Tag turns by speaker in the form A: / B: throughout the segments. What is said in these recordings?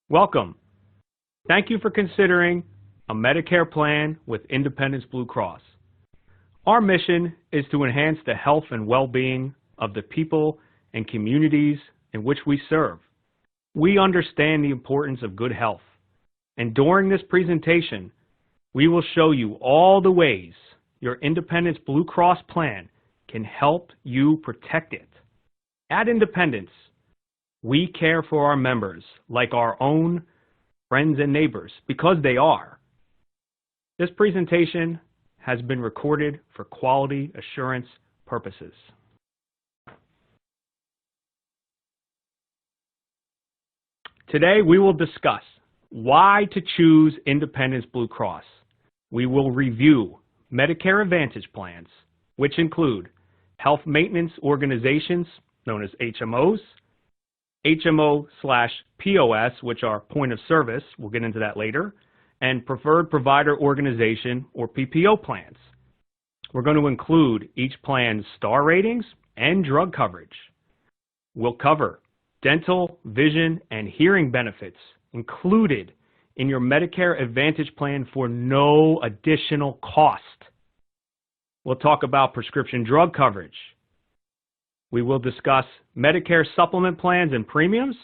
A: Welcome. Thank you for considering a Medicare plan with Independence Blue Cross. Our mission is to enhance the health and well-being of the people and communities in which we serve. We understand the importance of good health, and during this presentation, we will show you all the ways your Independence Blue Cross plan can help you protect it. At Independence, we care for our members like our own friends and neighbors because they are. This presentation has been recorded for quality assurance purposes. Today we will discuss why to choose Independence Blue Cross. We will review Medicare Advantage plans, which include health maintenance organizations known as HMOs, HMO/POS, which are point of service, we'll get into that later, and preferred provider organization or PPO plans. We're going to include each plan's star ratings and drug coverage. We'll cover dental, vision, and hearing benefits included in your Medicare Advantage plan for no additional cost. We'll talk about prescription drug coverage. We will discuss Medicare supplement plans and premiums.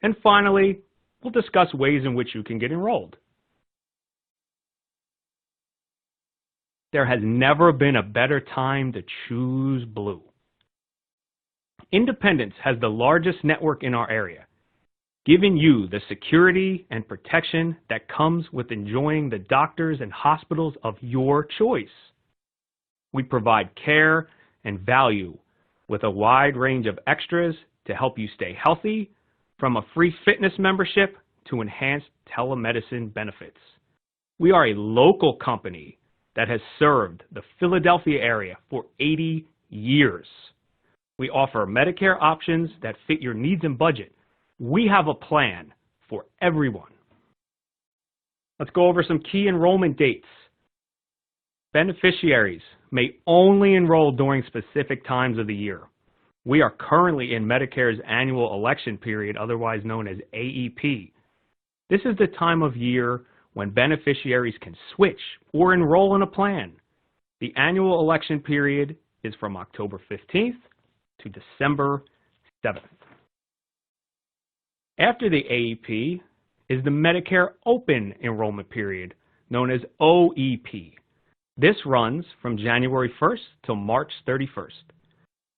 A: And finally, we'll discuss ways in which you can get enrolled. There has never been a better time to choose Blue. Independence has the largest network in our area, giving you the security and protection that comes with enjoying the doctors and hospitals of your choice. We provide care and value with a wide range of extras to help you stay healthy, from a free fitness membership to enhanced telemedicine benefits. We are a local company that has served the Philadelphia area for 80 years. We offer Medicare options that fit your needs and budget. We have a plan for everyone. Let's go over some key enrollment dates. Beneficiaries may only enroll during specific times of the year. We are currently in Medicare's annual election period, otherwise known as AEP. This is the time of year when beneficiaries can switch or enroll in a plan. The annual election period is from October 15th to December 7th. After the AEP is the Medicare Open Enrollment Period, known as OEP. This runs from January 1st till March 31st.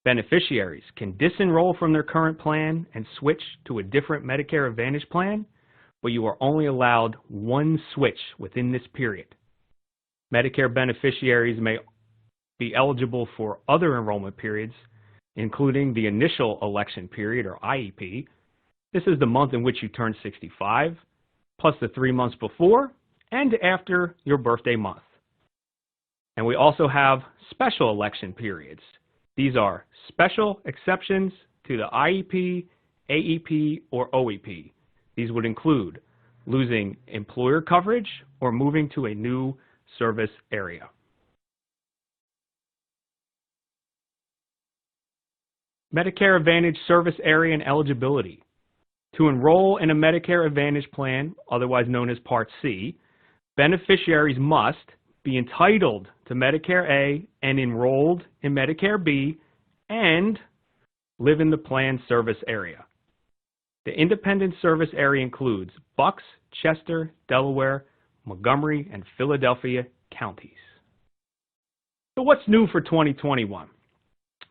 A: Beneficiaries can disenroll from their current plan and switch to a different Medicare Advantage plan, but you are only allowed one switch within this period. Medicare beneficiaries may be eligible for other enrollment periods, including the initial election period, or IEP. This is the month in which you turn 65, plus the 3 months before and after your birthday month. And we also have special election periods. These are special exceptions to the IEP, AEP, or OEP. These would include losing employer coverage or moving to a new service area. Medicare Advantage service area and eligibility. To enroll in a Medicare Advantage plan, otherwise known as Part C, beneficiaries must be entitled to Medicare A and enrolled in Medicare B and live in the plan service area. The independent service area includes Bucks, Chester, Delaware, Montgomery, and Philadelphia counties. So what's new for 2021?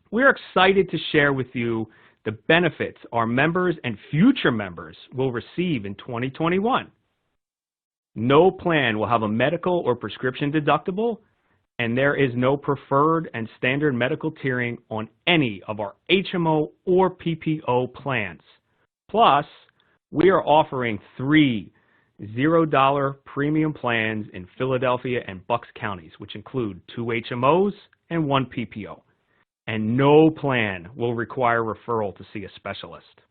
A: We're excited to share with you the benefits our members and future members will receive in 2021. No plan will have a medical or prescription deductible, and there is no preferred and standard medical tiering on any of our HMO or PPO plans. Plus, we are offering 3 $0 premium plans in Philadelphia and Bucks counties, which include 2 HMOs and 1 PPO. And no plan will require referral to see a specialist.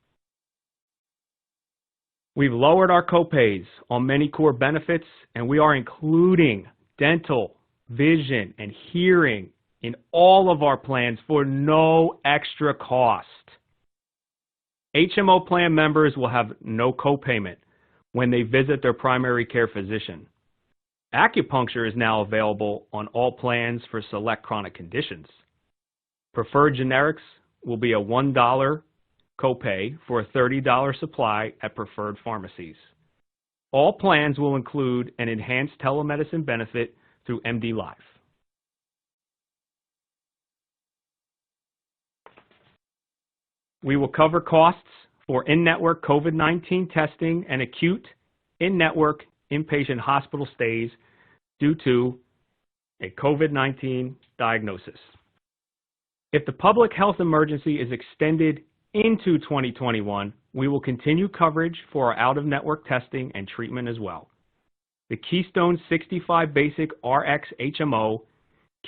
A: We've lowered our copays on many core benefits, and we are including dental, vision, and hearing in all of our plans for no extra cost. HMO plan members will have no copayment, when they visit their primary care physician. Acupuncture is now available on all plans for select chronic conditions. Preferred generics will be a $1 copay for a $30 supply at preferred pharmacies. All plans will include an enhanced telemedicine benefit through MD Live. We will cover costs for in-network COVID-19 testing and acute in-network inpatient hospital stays due to a COVID-19 diagnosis. If the public health emergency is extended into 2021, we will continue coverage for our out-of-network testing and treatment as well. The Keystone 65 Basic Rx HMO,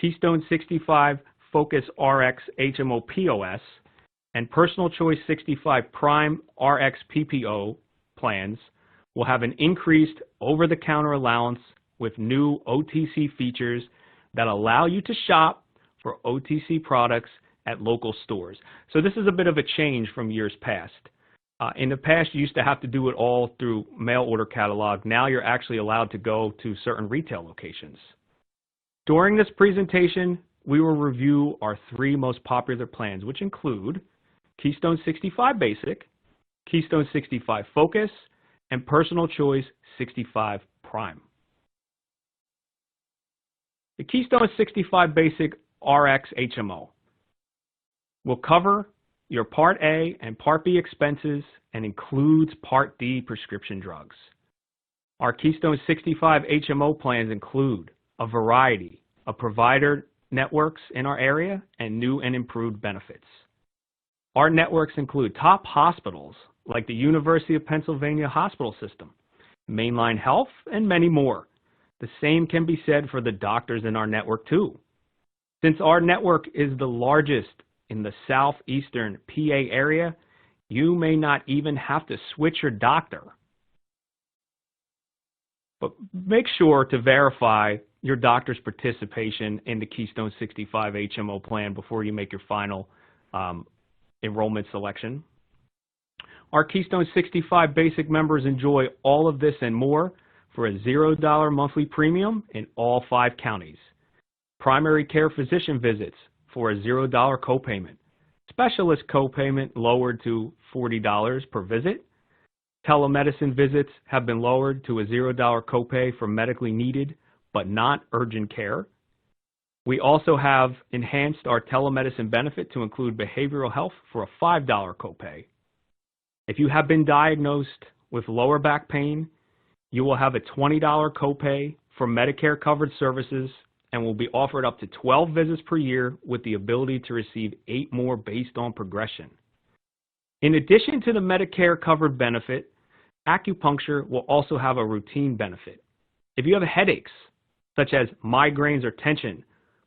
A: Keystone 65 Focus Rx HMO-POS, and Personal Choice 65 Prime RX PPO plans will have an increased over-the-counter allowance with new OTC features that allow you to shop for OTC products at local stores. So this is a bit of a change from years past. In the past, you used to have to do it all through mail order catalog. Now you're actually allowed to go to certain retail locations. During this presentation, we will review our 3 most popular plans, which include Keystone 65 Basic, Keystone 65 Focus, and Personal Choice 65 Prime. The Keystone 65 Basic RX HMO will cover your Part A and Part B expenses and includes Part D prescription drugs. Our Keystone 65 HMO plans include a variety of provider networks in our area and new and improved benefits. Our networks include top hospitals like the University of Pennsylvania Hospital System, Mainline Health, and many more. The same can be said for the doctors in our network too. Since our network is the largest in the southeastern PA area, you may not even have to switch your doctor. But make sure to verify your doctor's participation in the Keystone 65 HMO plan before you make your final enrollment selection. Our Keystone 65 Basic members enjoy all of this and more for a $0 monthly premium in all 5 counties. Primary care physician visits for a $0 copayment. Specialist copayment lowered to $40 per visit. Telemedicine visits have been lowered to a $0 copay for medically needed but not urgent care. We also have enhanced our telemedicine benefit to include behavioral health for a $5 copay. If you have been diagnosed with lower back pain, you will have a $20 copay for Medicare covered services and will be offered up to 12 visits per year with the ability to receive 8 more based on progression. In addition to the Medicare covered benefit, acupuncture will also have a routine benefit. If you have headaches, such as migraines or tension,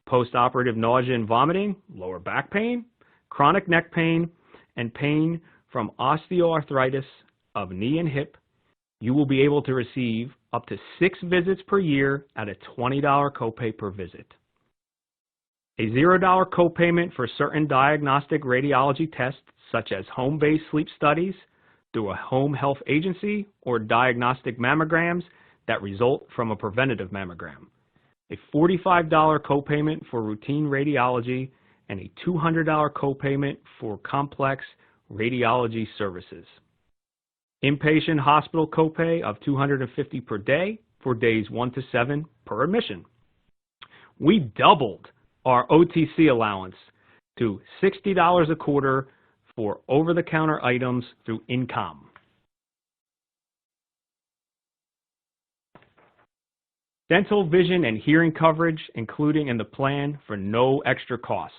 A: post-operative nausea and vomiting, lower back pain, chronic neck pain, and pain from osteoarthritis of knee and hip, you will be able to receive up to 6 visits per year at a $20 copay per visit. A $0 copayment for certain diagnostic radiology tests, such as home-based sleep studies through a home health agency or diagnostic mammograms that result from a preventative mammogram. A $45 copayment for routine radiology and a $200 copayment for complex radiology services. Inpatient hospital copay of $250 per day for days 1 to 7 per admission. We doubled our OTC allowance to $60 a quarter for over-the-counter items through Incom. Dental, vision, and hearing coverage, including in the plan for no extra cost.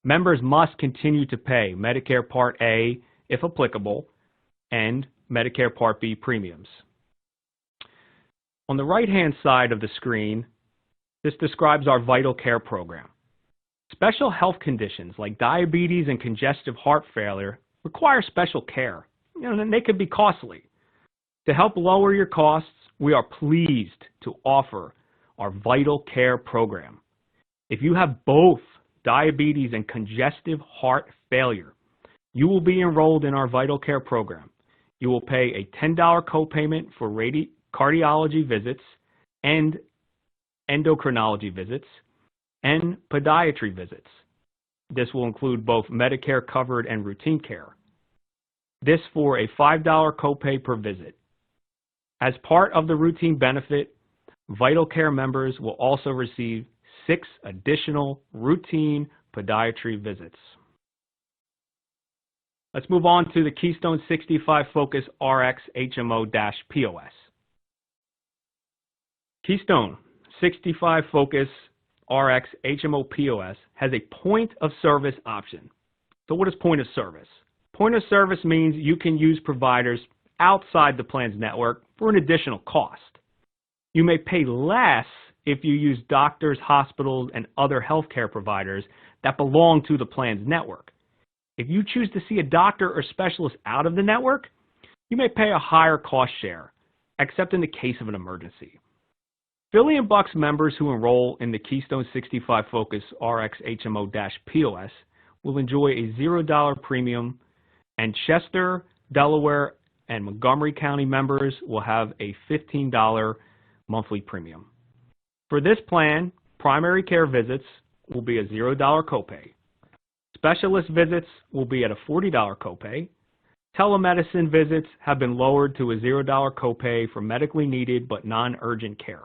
A: Members must continue to pay Medicare Part A, if applicable, and Medicare Part B premiums. On the right-hand side of the screen, this describes our Vital Care program. Special health conditions like diabetes and congestive heart failure require special care, and they could be costly. To help lower your costs, we are pleased to offer our Vital Care program. If you have both diabetes and congestive heart failure, you will be enrolled in our Vital Care program. You will pay a $10 copayment for cardiology visits and endocrinology visits and podiatry visits. This will include both Medicare covered and routine care. This for a $5 copay per visit. As part of the routine benefit, Vital Care members will also receive 6 additional routine podiatry visits. Let's move on to the Keystone 65 Focus RX HMO-POS. Keystone 65 Focus RX HMO-POS has a point of service option. So what is point of service? Point of service means you can use providers outside the plan's network for an additional cost. You may pay less if you use doctors, hospitals, and other healthcare providers that belong to the plan's network. If you choose to see a doctor or specialist out of the network, you may pay a higher cost share, except in the case of an emergency. Philly and Bucks members who enroll in the Keystone 65 Focus RX HMO-POS will enjoy a $0 premium, and Chester, Delaware, and Montgomery County members will have a $15 monthly premium. For this plan, primary care visits will be a $0 copay. Specialist visits will be at a $40 copay. Telemedicine visits have been lowered to a $0 copay for medically needed but non-urgent care.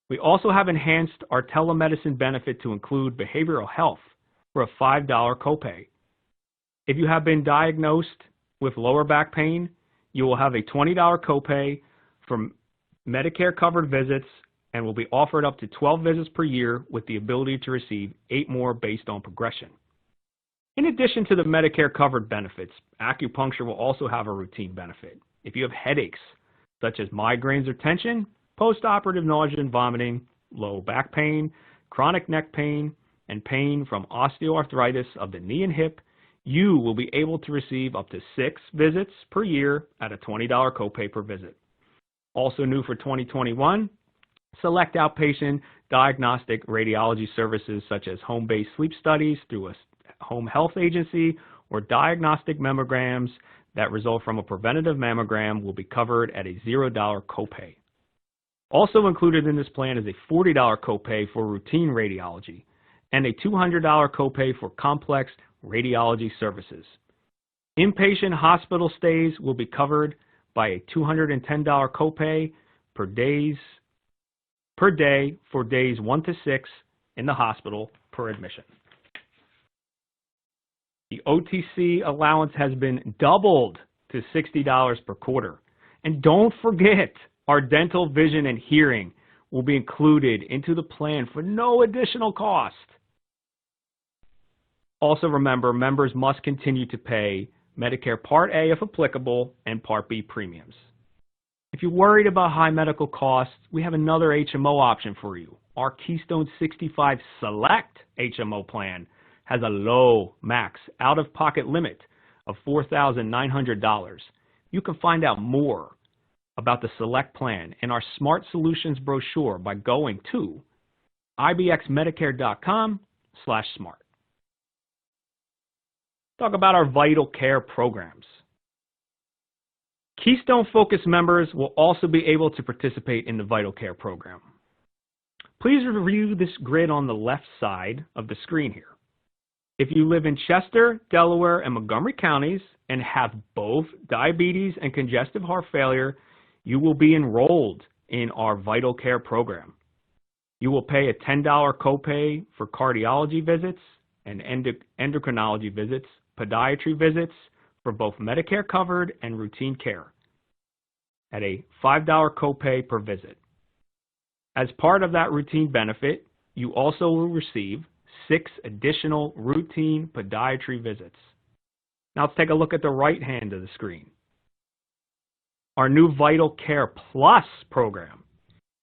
A: We also have enhanced our telemedicine benefit to include behavioral health for a $5 copay. If you have been diagnosed with lower back pain, you will have a $20 copay for Medicare covered visits and will be offered up to 12 visits per year with the ability to receive 8 more based on progression. In addition to the Medicare covered benefits, acupuncture will also have a routine benefit. If you have headaches, such as migraines or tension, post-operative nausea and vomiting, low back pain, chronic neck pain, and pain from osteoarthritis of the knee and hip, you will be able to receive up to 6 visits per year at a $20 copay per visit. Also new for 2021, select outpatient diagnostic radiology services such as home-based sleep studies through a home health agency or diagnostic mammograms that result from a preventative mammogram will be covered at a $0 copay. Also included in this plan is a $40 copay for routine radiology and a $200 copay for complex radiology services. Inpatient hospital stays will be covered by a $210 copay per day for days 1 to 6 in the hospital per admission. The OTC allowance has been doubled to $60 per quarter. And don't forget, our dental, vision, and hearing will be included into the plan for no additional cost. Also remember, members must continue to pay Medicare Part A if applicable and Part B premiums. If you're worried about high medical costs, we have another HMO option for you. Our Keystone 65 Select HMO plan has a low max out-of-pocket limit of $4,900. You can find out more about the Select plan in our Smart Solutions brochure by going to ibxmedicare.com/smart. Talk about our Vital Care programs. Keystone Focus members will also be able to participate in the Vital Care program. Please review this grid on the left side of the screen here. If you live in Chester, Delaware, and Montgomery counties and have both diabetes and congestive heart failure, you will be enrolled in our Vital Care program. You will pay a $10 copay for cardiology visits and endocrinology visits, podiatry visits for both Medicare covered and routine care at a $5 copay per visit. As part of that routine benefit, you also will receive 6 additional routine podiatry visits. Now let's take a look at the right hand of the screen. Our new Vital Care Plus program.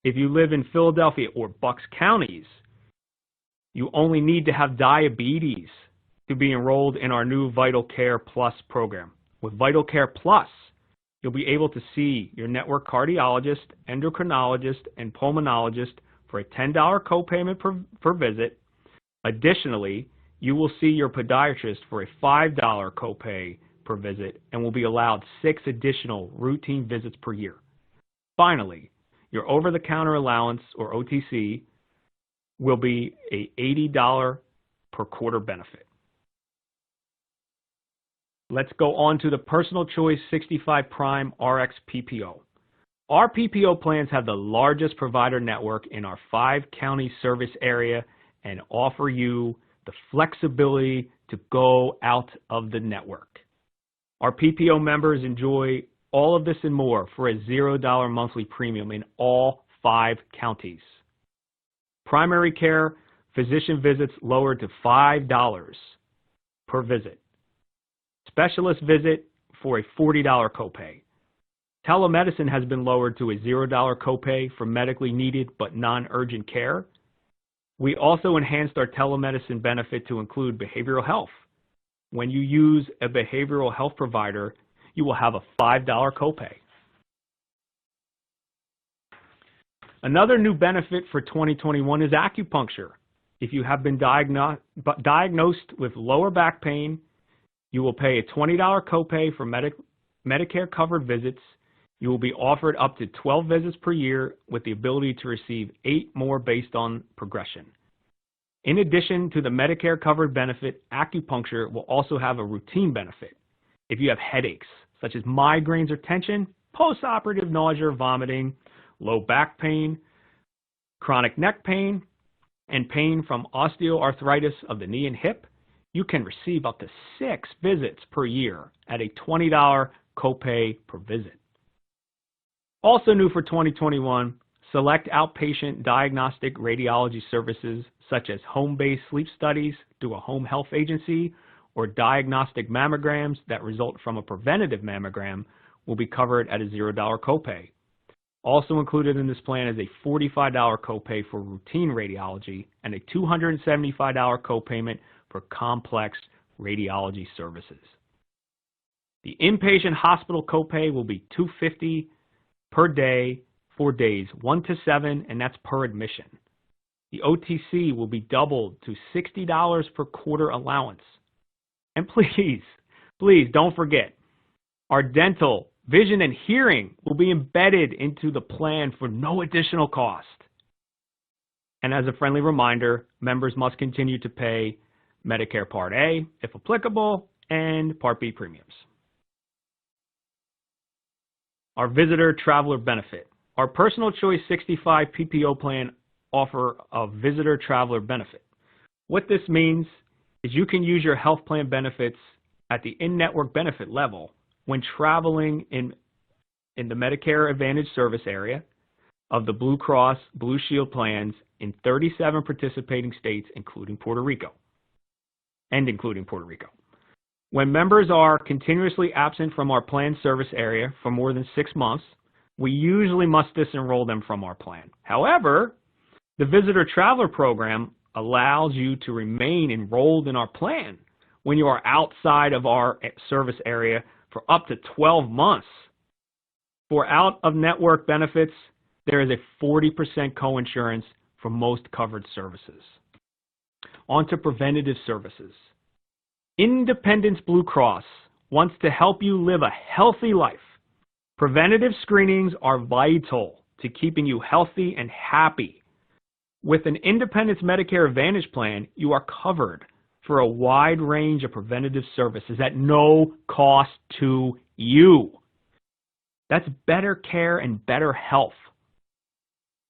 A: If you live in Philadelphia or Bucks counties, you only need to have diabetes to be enrolled in our new Vital Care Plus program. With Vital Care Plus, you'll be able to see your network cardiologist, endocrinologist, and pulmonologist for a $10 copayment per visit. Additionally, you will see your podiatrist for a $5 copay per visit and will be allowed 6 additional routine visits per year. Finally, your over-the-counter allowance, or OTC, will be a $80 per quarter benefit. Let's go on to the Personal Choice 65 Prime RX PPO. Our PPO plans have the largest provider network in our 5-county service area and offer you the flexibility to go out of the network. Our PPO members enjoy all of this and more for a $0 monthly premium in all 5 counties. Primary care physician visits lowered to $5 per visit. Specialist visit for a $40 copay. Telemedicine has been lowered to a $0 copay for medically needed but non-urgent care. We also enhanced our telemedicine benefit to include behavioral health. When you use a behavioral health provider, you will have a $5 copay. Another new benefit for 2021 is acupuncture. If you have been diagnosed with lower back pain, you will pay a $20 copay for Medicare-covered visits. You will be offered up to 12 visits per year with the ability to receive 8 more based on progression. In addition to the Medicare-covered benefit, acupuncture will also have a routine benefit. If you have headaches, such as migraines or tension, post-operative nausea or vomiting, low back pain, chronic neck pain, and pain from osteoarthritis of the knee and hip, you can receive up to 6 visits per year at a $20 copay per visit. Also new for 2021, select outpatient diagnostic radiology services such as home-based sleep studies through a home health agency or diagnostic mammograms that result from a preventative mammogram will be covered at a $0 copay. Also included in this plan is a $45 copay for routine radiology and a $275 copayment for complex radiology services. The inpatient hospital copay will be $250 per day, 4 days, 1 to 7, and that's per admission. The OTC will be doubled to $60 per quarter allowance. And please don't forget, our dental, vision, and hearing will be embedded into the plan for no additional cost. And as a friendly reminder, members must continue to pay Medicare Part A, if applicable, and Part B premiums. Our visitor traveler benefit. Our Personal Choice 65 PPO plan offer a visitor traveler benefit. What this means is you can use your health plan benefits at the in-network benefit level when traveling in the Medicare Advantage service area of the Blue Cross Blue Shield plans in 37 participating states, including Puerto Rico. When members are continuously absent from our plan service area for more than 6 months, we usually must disenroll them from our plan. However, the Visitor Traveler Program allows you to remain enrolled in our plan when you are outside of our service area for up to 12 months. For out-of-network benefits, there is a 40% coinsurance for most covered services. On to Preventative Services. Independence Blue Cross wants to help you live a healthy life. Preventative screenings are vital to keeping you healthy and happy. With an Independence Medicare Advantage plan, you are covered for a wide range of preventative services at no cost to you. That's better care and better health.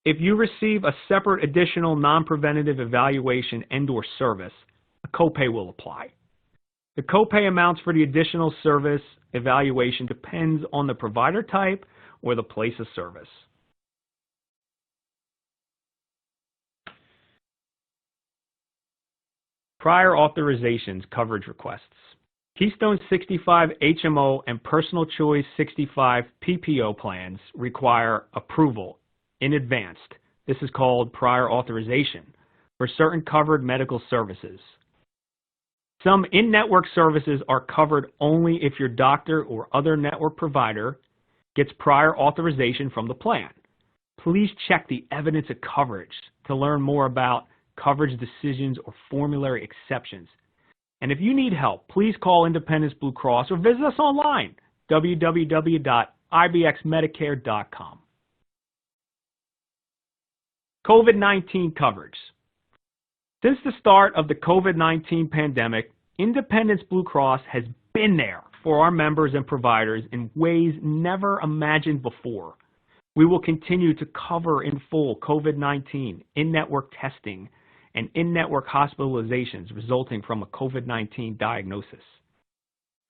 A: If you receive a separate additional non-preventative evaluation and/or service, a copay will apply. The copay amounts for the additional service evaluation depends on the provider type or the place of service. Prior authorizations coverage requests. Keystone 65 HMO and Personal Choice 65 PPO plans require approval in advance. This is called prior authorization for certain covered medical services. Some in-network services are covered only if your doctor or other network provider gets prior authorization from the plan. Please check the evidence of coverage to learn more about coverage decisions or formulary exceptions. And if you need help, please call Independence Blue Cross or visit us online, www.ibxmedicare.com. COVID-19 coverage. Since the start of the COVID-19 pandemic, Independence Blue Cross has been there for our members and providers in ways never imagined before. We will continue to cover in full COVID-19, in-network testing, and in-network hospitalizations resulting from a COVID-19 diagnosis.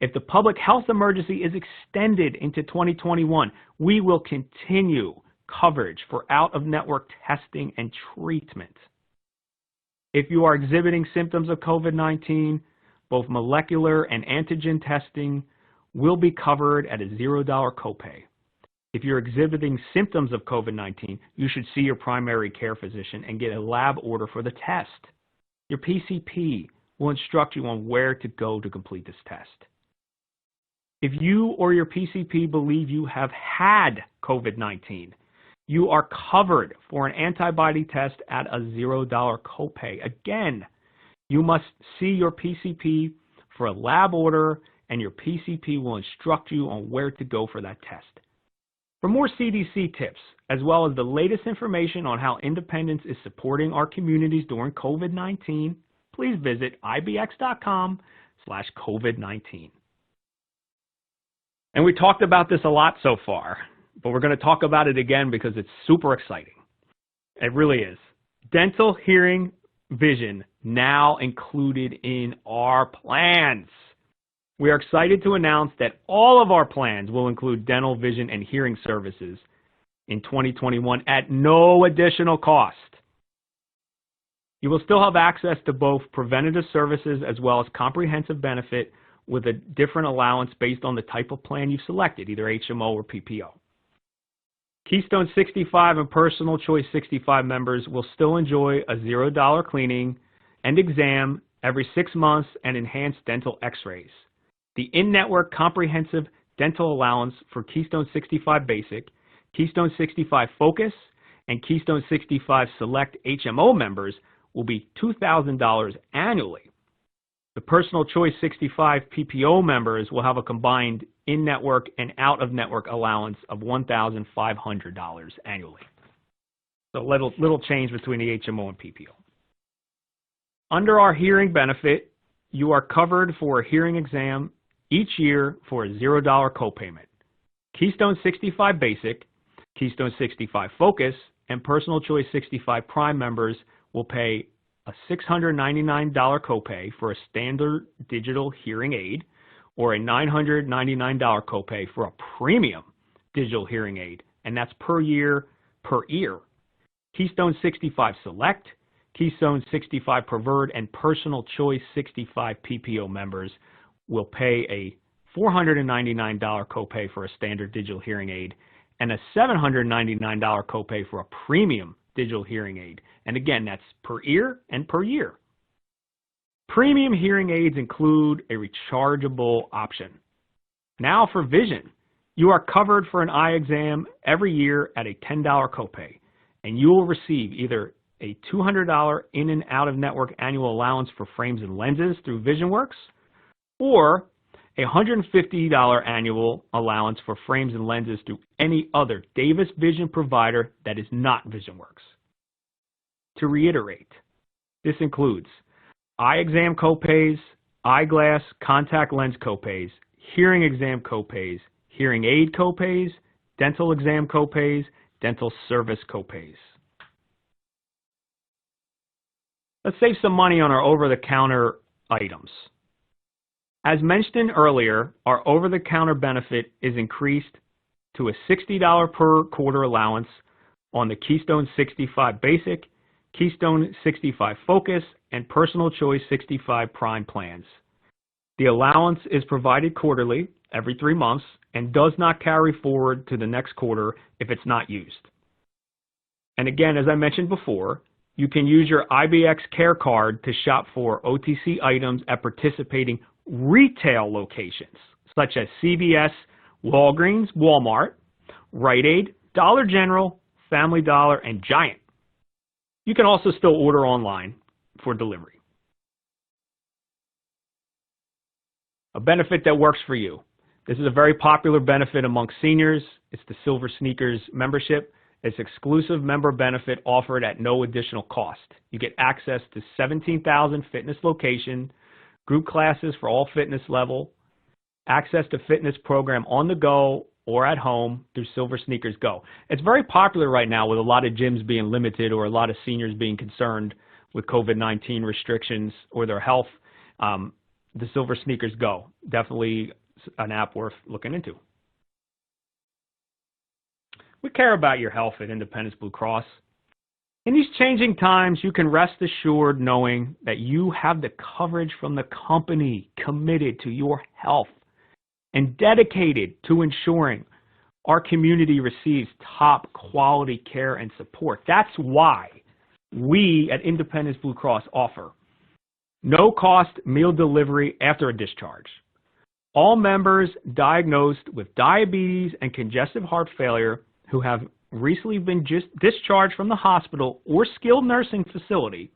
A: If the public health emergency is extended into 2021, we will continue coverage for out-of-network testing and treatment. If you are exhibiting symptoms of COVID-19, both molecular and antigen testing will be covered at a $0 copay. If you're exhibiting symptoms of COVID-19, you should see your primary care physician and get a lab order for the test. Your PCP will instruct you on where to go to complete this test. If you or your PCP believe you have had COVID-19, you are covered for an antibody test at a $0 copay. Again, you must see your PCP for a lab order, and your PCP will instruct you on where to go for that test. For more CDC tips, as well as the latest information on how Independence is supporting our communities during COVID-19, please visit ibx.com/COVID-19. And we talked about this a lot so far, but we're going to talk about it again because it's super exciting. It really is. Dental, hearing, vision now included in our plans. We are excited to announce that all of our plans will include dental, vision, and hearing services in 2021 at no additional cost. You will still have access to both preventative services as well as comprehensive benefit with a different allowance based on the type of plan you've selected, either HMO or PPO. Keystone 65 and Personal Choice 65 members will still enjoy a $0 cleaning and exam every 6 months and enhanced dental x-rays. The in-network comprehensive dental allowance for Keystone 65 Basic, Keystone 65 Focus, and Keystone 65 Select HMO members will be $2,000 annually. The Personal Choice 65 PPO members will have a combined in-network and out-of-network allowance of $1,500 annually. So little change between the HMO and PPO. Under our hearing benefit, you are covered for a hearing exam each year for a $0 copayment. Keystone 65 Basic, Keystone 65 Focus, and Personal Choice 65 Prime members will pay a $699 copay for a standard digital hearing aid or a $999 copay for a premium digital hearing aid, and that's per year, per ear. Keystone 65 Select, Keystone 65 Preferred, and Personal Choice 65 PPO members will pay a $499 copay for a standard digital hearing aid and a $799 copay for a premium digital hearing aid. And again, that's per ear and per year. Premium hearing aids include a rechargeable option. Now for vision. You are covered for an eye exam every year at a $10 copay, and you will receive either a $200 in and out of network annual allowance for frames and lenses through VisionWorks, or a $150 annual allowance for frames and lenses through any other Davis Vision provider that is not VisionWorks. To reiterate, this includes eye exam copays, eyeglass contact lens copays, hearing exam copays, hearing aid copays, dental exam copays, dental service copays. Let's save some money on our over-the-counter items. As mentioned earlier, our over-the-counter benefit is increased to a $60 per quarter allowance on the Keystone 65 Basic, Keystone 65 Focus, and Personal Choice 65 Prime plans. The allowance is provided quarterly, every 3 months, and does not carry forward to the next quarter if it's not used. And again, as I mentioned before, you can use your IBX Care Card to shop for OTC items at participating retail locations, such as CVS, Walgreens, Walmart, Rite Aid, Dollar General, Family Dollar, and Giant. You can also still order online for delivery. A benefit that works for you. This is a very popular benefit among seniors. It's the Silver Sneakers membership. It's exclusive member benefit offered at no additional cost. You get access to 17,000 fitness locations, group classes for all fitness level, access to fitness program on the go or at home through Silver Sneakers Go. It's very popular right now with a lot of gyms being limited or a lot of seniors being concerned with COVID-19 restrictions or their health. The Silver Sneakers Go, definitely an app worth looking into. We care about your health at Independence Blue Cross. In these changing times, you can rest assured knowing that you have the coverage from the company committed to your health and dedicated to ensuring our community receives top quality care and support. That's why we at Independence Blue Cross offer no cost meal delivery after a discharge. All members diagnosed with diabetes and congestive heart failure who have recently been discharged from the hospital or skilled nursing facility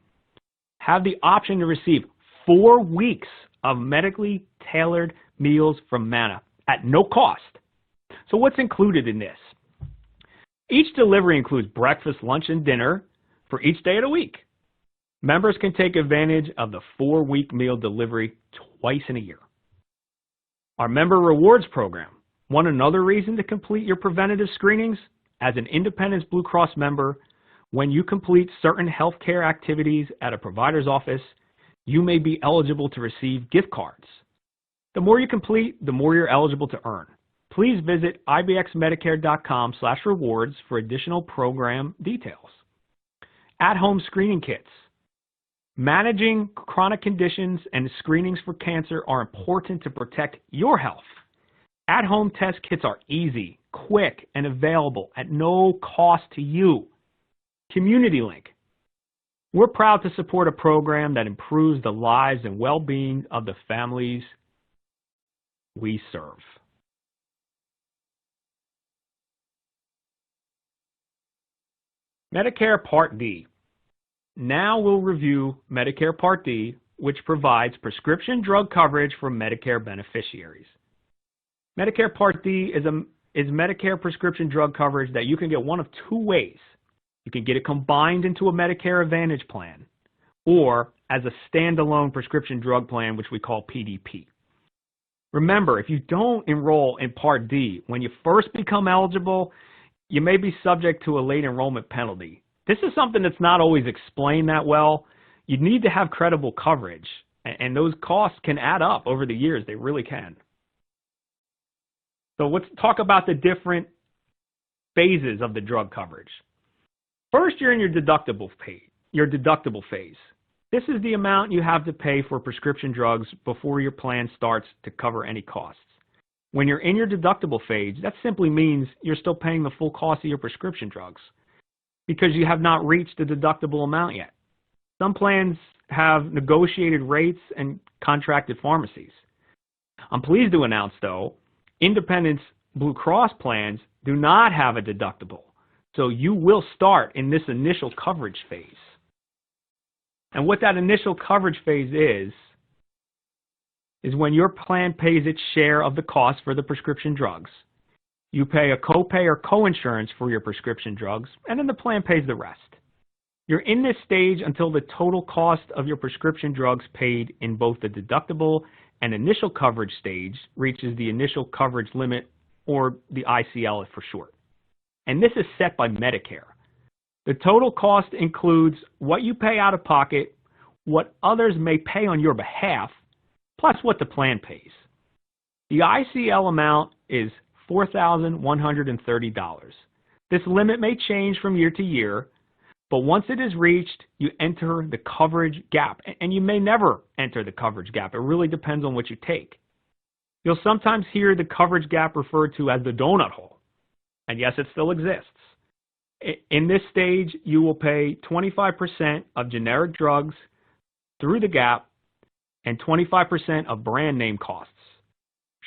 A: have the option to receive 4 weeks of medically tailored meals from Manna at no cost. So what's included in this? Each delivery includes breakfast, lunch, and dinner for each day of the week. Members can take advantage of the 4-week meal delivery twice in a year. Our member rewards program. Want another reason to complete your preventative screenings? As an Independence Blue Cross member, when you complete certain healthcare activities at a provider's office, you may be eligible to receive gift cards. The more you complete, the more you're eligible to earn. Please visit ibxmedicare.com/rewards for additional program details. At-home screening kits. Managing chronic conditions and screenings for cancer are important to protect your health. At-home test kits are easy, quick, and available at no cost to you. Community Link. We're proud to support a program that improves the lives and well-being of the families we serve. Medicare Part D. Now we'll review Medicare Part D, which provides prescription drug coverage for Medicare beneficiaries. Medicare Part D is Medicare prescription drug coverage that you can get one of 2 ways. You can get it combined into a Medicare Advantage plan or as a standalone prescription drug plan, which we call PDP. Remember, if you don't enroll in Part D when you first become eligible, you may be subject to a late enrollment penalty. This is something that's not always explained that well. You need to have credible coverage, and those costs can add up over the years. They really can. So let's talk about the different phases of the drug coverage. First, you're in your deductible phase. This is the amount you have to pay for prescription drugs before your plan starts to cover any costs. When you're in your deductible phase, that simply means you're still paying the full cost of your prescription drugs because you have not reached the deductible amount yet. Some plans have negotiated rates and contracted pharmacies. I'm pleased to announce, though, Independence Blue Cross plans do not have a deductible, so you will start in this initial coverage phase. And what that initial coverage phase is when your plan pays its share of the cost for the prescription drugs. You pay a copay or coinsurance for your prescription drugs, and then the plan pays the rest. You're in this stage until the total cost of your prescription drugs paid in both the deductible and initial coverage stage reaches the initial coverage limit, or the ICL for short. And this is set by Medicare. The total cost includes what you pay out of pocket, what others may pay on your behalf, plus what the plan pays. The ICL amount is $4,130. This limit may change from year to year, but once it is reached, you enter the coverage gap, and you may never enter the coverage gap. It really depends on what you take. You'll sometimes hear the coverage gap referred to as the donut hole, and yes, it still exists. In this stage, you will pay 25% of generic drugs through the gap and 25% of brand name costs.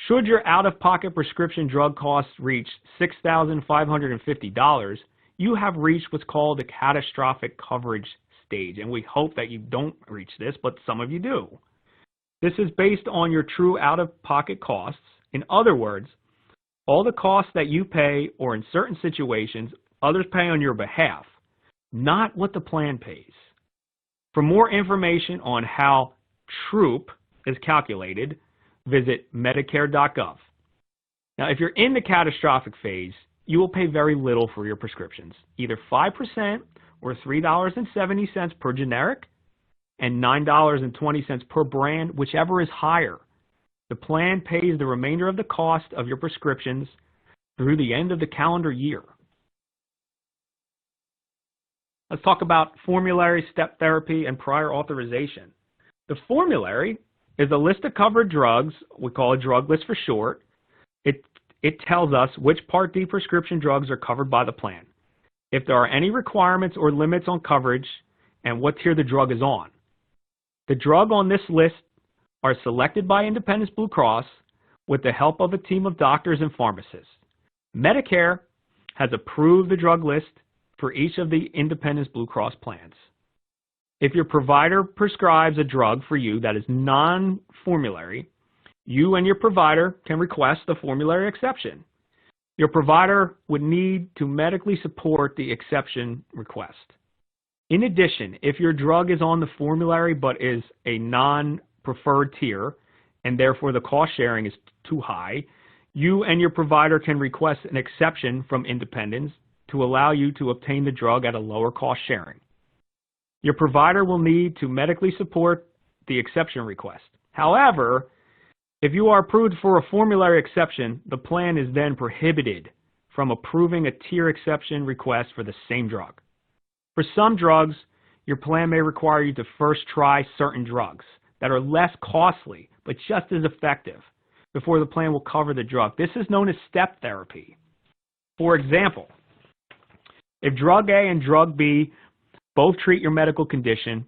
A: Should your out-of-pocket prescription drug costs reach $6,550, you have reached what's called the catastrophic coverage stage, and we hope that you don't reach this, but some of you do. This is based on your true out-of-pocket costs. In other words, all the costs that you pay, or in certain situations, others pay on your behalf, not what the plan pays. For more information on how TROOP is calculated, visit medicare.gov. Now, if you're in the catastrophic phase, you will pay very little for your prescriptions, either 5% or $3.70 per generic and $9.20 per brand, whichever is higher. The plan pays the remainder of the cost of your prescriptions through the end of the calendar year. Let's talk about formulary, step therapy, and prior authorization. The formulary is a list of covered drugs. We call it drug list for short. It tells us which Part D prescription drugs are covered by the plan, if there are any requirements or limits on coverage, and what tier the drug is on. The drug on this list are selected by Independence Blue Cross with the help of a team of doctors and pharmacists. Medicare has approved the drug list for each of the Independence Blue Cross plans. If your provider prescribes a drug for you that is non-formulary, you and your provider can request the formulary exception. Your provider would need to medically support the exception request. In addition, if your drug is on the formulary but is a non-preferred tier, and therefore the cost sharing is too high, you and your provider can request an exception from Independence to allow you to obtain the drug at a lower cost sharing. Your provider will need to medically support the exception request. However, if you are approved for a formulary exception, the plan is then prohibited from approving a tier exception request for the same drug. For some drugs, your plan may require you to first try certain drugs that are less costly but just as effective before the plan will cover the drug. This is known as step therapy. For example, if drug A and drug B both treat your medical condition,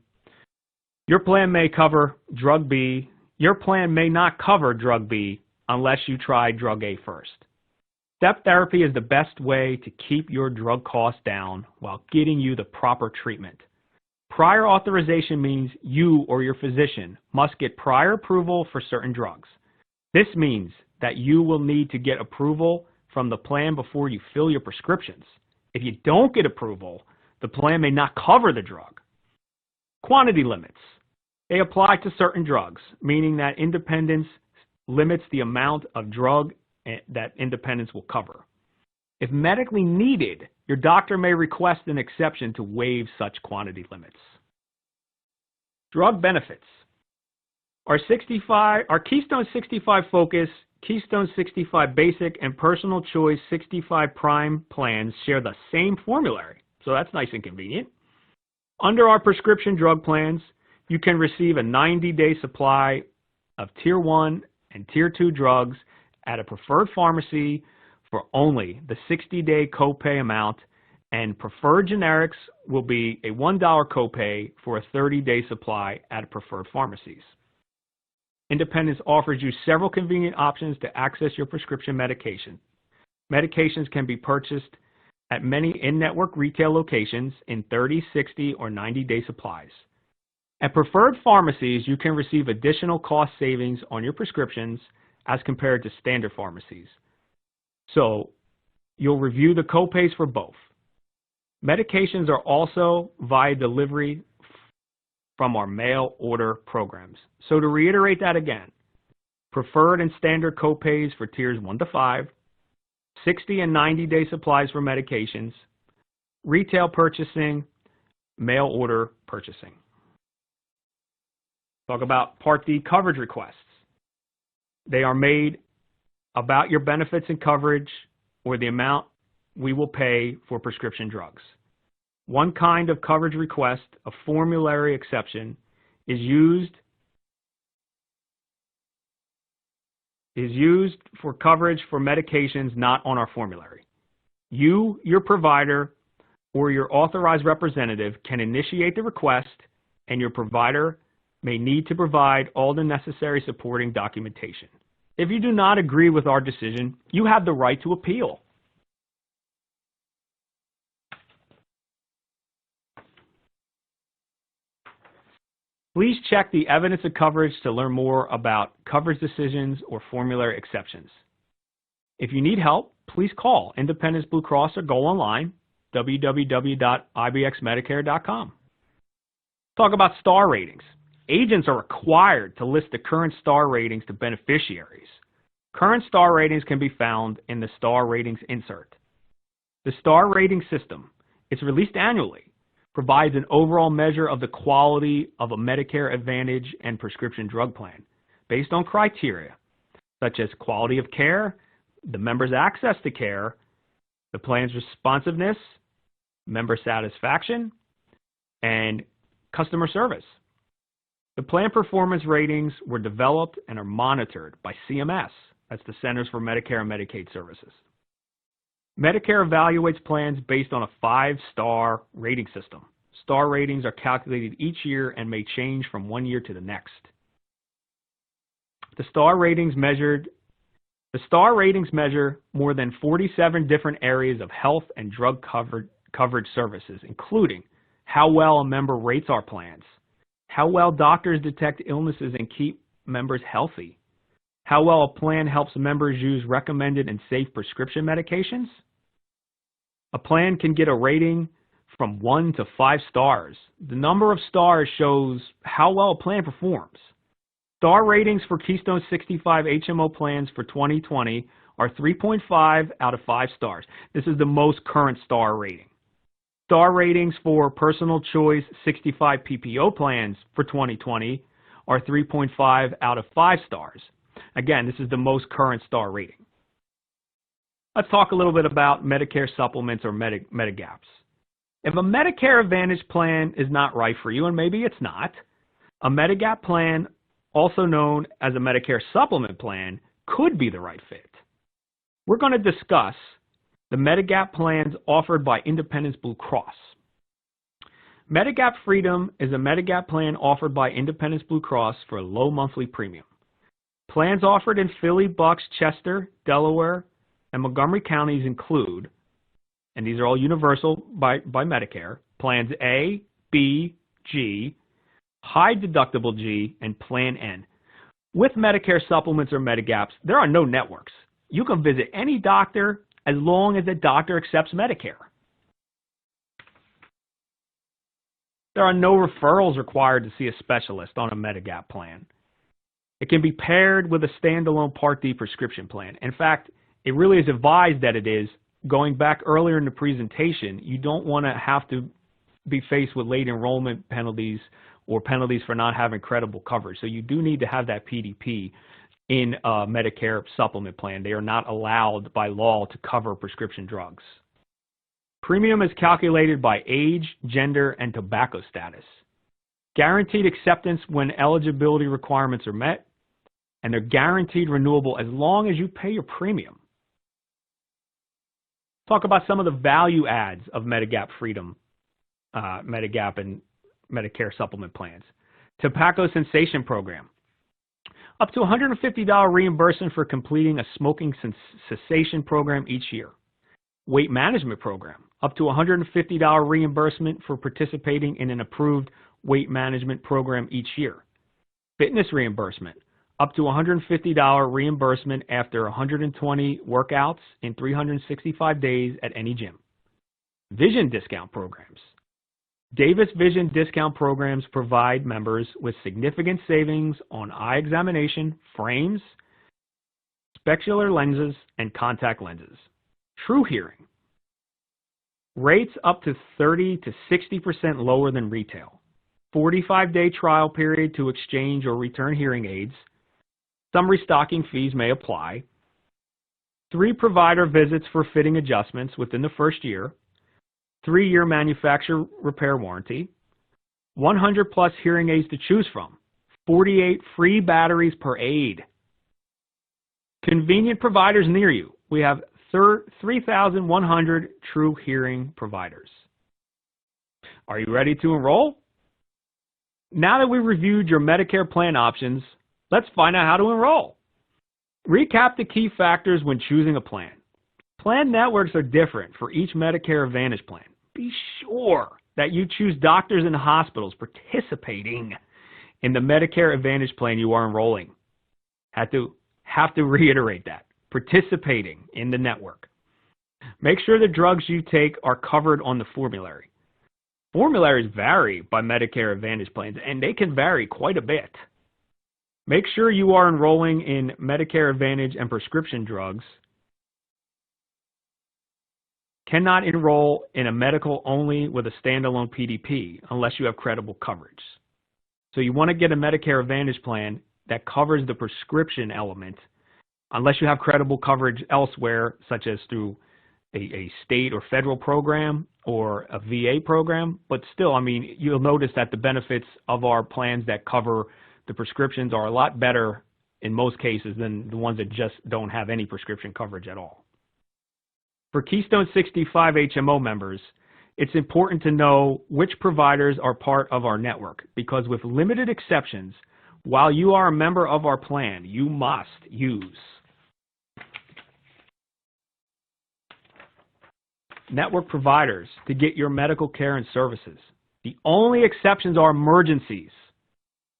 A: your plan may cover drug B. Your plan may not cover drug B unless you try drug A first. Step therapy is the best way to keep your drug costs down while getting you the proper treatment. Prior authorization means you or your physician must get prior approval for certain drugs. This means that you will need to get approval from the plan before you fill your prescriptions. If you don't get approval, the plan may not cover the drug. Quantity limits. They apply to certain drugs, meaning that Independence limits the amount of drug that Independence will cover. If medically needed, your doctor may request an exception to waive such quantity limits. Drug benefits. Our Keystone 65 Focus, Keystone 65 Basic, and Personal Choice 65 Prime plans share the same formulary, so that's nice and convenient. Under our prescription drug plans, you can receive a 90-day supply of Tier 1 and Tier 2 drugs at a preferred pharmacy for only the 60-day copay amount, and preferred generics will be a $1 copay for a 30-day supply at preferred pharmacies. Independence offers you several convenient options to access your prescription medication. Medications can be purchased at many in-network retail locations in 30, 60, or 90-day supplies. At preferred pharmacies, you can receive additional cost savings on your prescriptions as compared to standard pharmacies. So, you'll review the copays for both. Medications are also via delivery from our mail order programs. So to reiterate that again, preferred and standard copays for tiers 1 to 5, 60 and 90-day supplies for medications, retail purchasing, mail order purchasing. Talk about Part D coverage requests. They are made about your benefits and coverage or the amount we will pay for prescription drugs. One kind of coverage request, a formulary exception, is used for coverage for medications not on our formulary. You, your provider, or your authorized representative can initiate the request, and your provider may need to provide all the necessary supporting documentation. If you do not agree with our decision, you have the right to appeal. Please check the evidence of coverage to learn more about coverage decisions or formulary exceptions. If you need help, please call Independence Blue Cross or go online, www.ibxmedicare.com. Talk about star ratings. Agents are required to list the current star ratings to beneficiaries. Current star ratings can be found in the star ratings insert. The star rating system, it's released annually, provides an overall measure of the quality of a Medicare Advantage and prescription drug plan based on criteria such as quality of care, the member's access to care, the plan's responsiveness, member satisfaction, and customer service. The plan performance ratings were developed and are monitored by CMS. That's the Centers for Medicare and Medicaid Services. Medicare evaluates plans based on a 5-star rating system. Star ratings are calculated each year and may change from one year to the next. The star ratings measure more than 47 different areas of health and drug coverage services, including how well a member rates our plans, how well doctors detect illnesses and keep members healthy, how well a plan helps members use recommended and safe prescription medications. A plan can get a rating from 1 to 5 stars. The number of stars shows how well a plan performs. Star ratings for Keystone 65 HMO plans for 2020 are 3.5 out of 5 stars. This is the most current star rating. Star ratings for Personal Choice 65 PPO plans for 2020 are 3.5 out of 5 stars. Again, this is the most current star rating. Let's talk a little bit about Medicare supplements or Medigaps. If a Medicare Advantage plan is not right for you, and maybe it's not, a Medigap plan, also known as a Medicare supplement plan, could be the right fit. We're going to discuss the Medigap plans offered by Independence Blue Cross. Medigap Freedom is a Medigap plan offered by Independence Blue Cross for a low monthly premium. Plans offered in Philly, Bucks, Chester, Delaware, and Montgomery counties include, and these are all universal by Medicare, plans A, B, G, high deductible G, and plan N. With Medicare supplements or Medigaps, there are no networks. You can visit any doctor as long as the doctor accepts Medicare. There are no referrals required to see a specialist on a Medigap plan. It can be paired with a standalone Part D prescription plan. In fact, it really is advised that it is. Going back earlier in the presentation, you don't want to have to be faced with late enrollment penalties or penalties for not having credible coverage. So you do need to have that PDP in a Medicare supplement plan. They are not allowed by law to cover prescription drugs. Premium is calculated by age, gender, and tobacco status. Guaranteed acceptance when eligibility requirements are met, and they're guaranteed renewable as long as you pay your premium. Talk about some of the value adds of Medigap Freedom, Medigap and Medicare supplement plans. Tobacco cessation program. Up to $150 reimbursement for completing a smoking cessation program each year. Weight management program. Up to $150 reimbursement for participating in an approved weight management program each year. Fitness reimbursement. Up to $150 reimbursement after 120 workouts in 365 days at any gym. Vision discount programs. Davis Vision discount programs provide members with significant savings on eye examination, frames, specular lenses, and contact lenses. True Hearing. Rates up to 30 to 60% lower than retail. 45-day trial period to exchange or return hearing aids. Some restocking fees may apply. 3 provider visits for fitting adjustments within the first year. 3-year manufacturer repair warranty. 100 plus hearing aids to choose from. 48 free batteries per aid. Convenient providers near you. We have 3,100 true hearing providers. Are you ready to enroll? Now that we've reviewed your Medicare plan options, let's find out how to enroll. Recap the key factors when choosing a plan. Plan networks are different for each Medicare Advantage plan. Be sure that you choose doctors and hospitals participating in the Medicare Advantage plan you are enrolling. Have to reiterate that. Participating in the network. Make sure the drugs you take are covered on the formulary. Formularies vary by Medicare Advantage plans, and they can vary quite a bit. Make sure you are enrolling in Medicare Advantage and prescription drugs. Cannot enroll in a medical only with a standalone PDP unless you have credible coverage. So you want to get a Medicare Advantage plan that covers the prescription element unless you have credible coverage elsewhere, such as through a state or federal program or a VA program. But still, I mean, you'll notice that the benefits of our plans that cover the prescriptions are a lot better in most cases than the ones that just don't have any prescription coverage at all. For Keystone 65 HMO members, it's important to know which providers are part of our network because with limited exceptions, while you are a member of our plan, you must use network providers to get your medical care and services. The only exceptions are emergencies,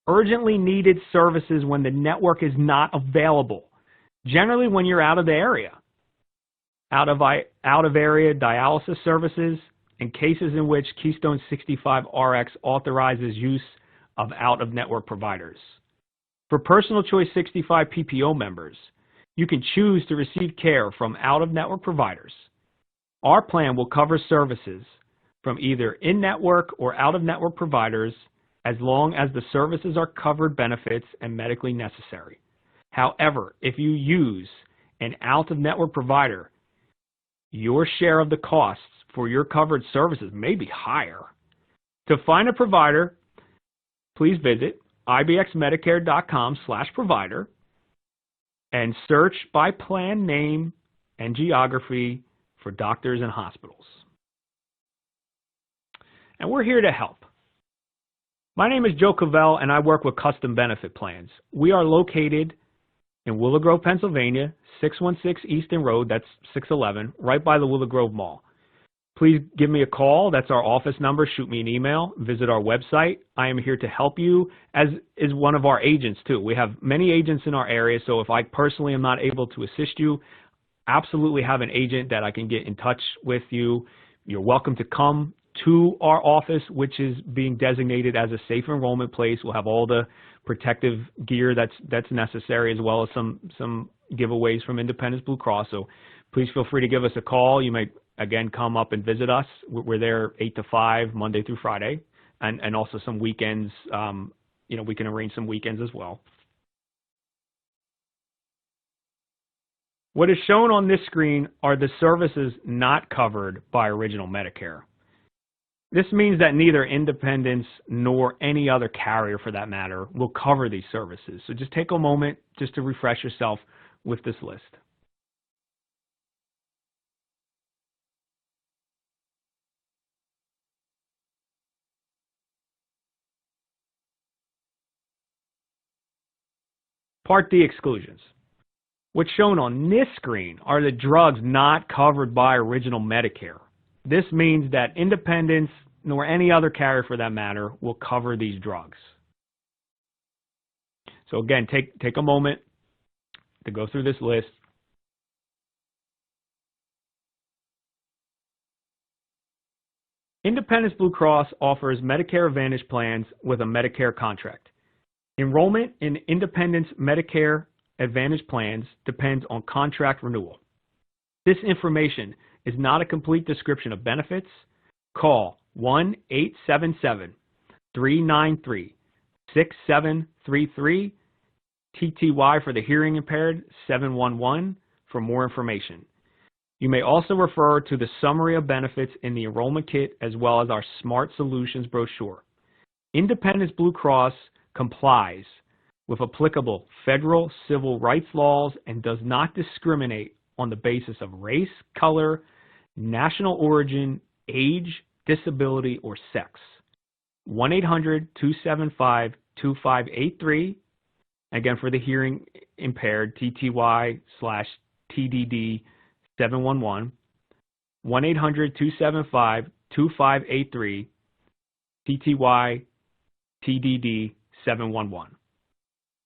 A: urgently needed services when the network is not available, generally when you're out of the area. Out of area dialysis services, and cases in which Keystone 65 RX authorizes use of out-of-network providers. For Personal Choice 65 PPO members, you can choose to receive care from out-of-network providers. Our plan will cover services from either in-network or out-of-network providers as long as the services are covered benefits and medically necessary. However, if you use an out-of-network provider, your share of the costs for your covered services may be higher. To find a provider, please visit ibxmedicare.com/provider and search by plan name and geography for doctors and hospitals. And we're here to help. My name is Joe Cavell, and I work with Custom Benefit Plans. We are located in Willow Grove, Pennsylvania, 616 Easton Road, that's 611, right by the Willow Grove Mall. Please give me a call. That's our office number. Shoot me an email. Visit our website. I am here to help you, as is one of our agents, too. We have many agents in our area, so if I personally am not able to assist you, absolutely have an agent that I can get in touch with you. You're welcome to come to our office, which is being designated as a safe enrollment place. We'll have all the protective gear that's necessary, as well as some giveaways from Independence Blue Cross. So please feel free to give us a call. You might, again, come up and visit us. We're there 8 to 5, Monday through Friday, and also some weekends. We can arrange some weekends as well. What is shown on this screen are the services not covered by Original Medicare. This means that neither Independence nor any other carrier, for that matter, will cover these services. So just take a moment just to refresh yourself with this list. Part D exclusions. What's shown on this screen are the drugs not covered by Original Medicare. This means that Independence, nor any other carrier for that matter, will cover these drugs. So again, take a moment to go through this list. Independence Blue Cross offers Medicare Advantage plans with a Medicare contract. Enrollment in Independence Medicare Advantage plans depends on contract renewal. This information is not a complete description of benefits. Call 1-877-393-6733, TTY for the hearing impaired, 711 for more information. You may also refer to the summary of benefits in the enrollment kit as well as our Smart Solutions brochure. Independence Blue Cross complies with applicable federal civil rights laws and does not discriminate on the basis of race, color, national origin, age, disability, or sex. 1-800-275-2583. Again, for the hearing impaired, TTY/TDD 711. 1-800-275-2583. TTY/TDD 711.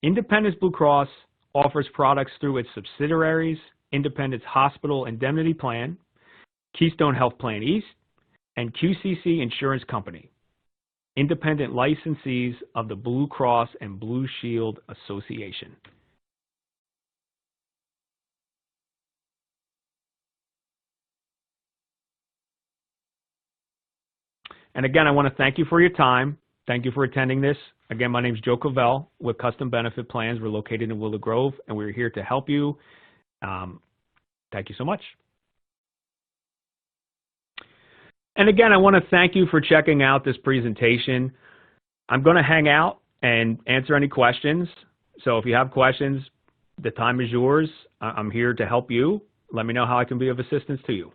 A: Independence Blue Cross offers products through its subsidiaries, Independence Hospital Indemnity Plan, Keystone Health Plan East, and QCC Insurance Company, independent licensees of the Blue Cross and Blue Shield Association. And again, I want to thank you for your time. Thank you for attending this. Again, my name is Joe Covell with Custom Benefit Plans. We're located in Willow Grove, and we're here to help you. Thank you so much. And again, I want to thank you for checking out this presentation. I'm going to hang out and answer any questions. So if you have questions, the time is yours. I'm here to help you. Let me know how I can be of assistance to you.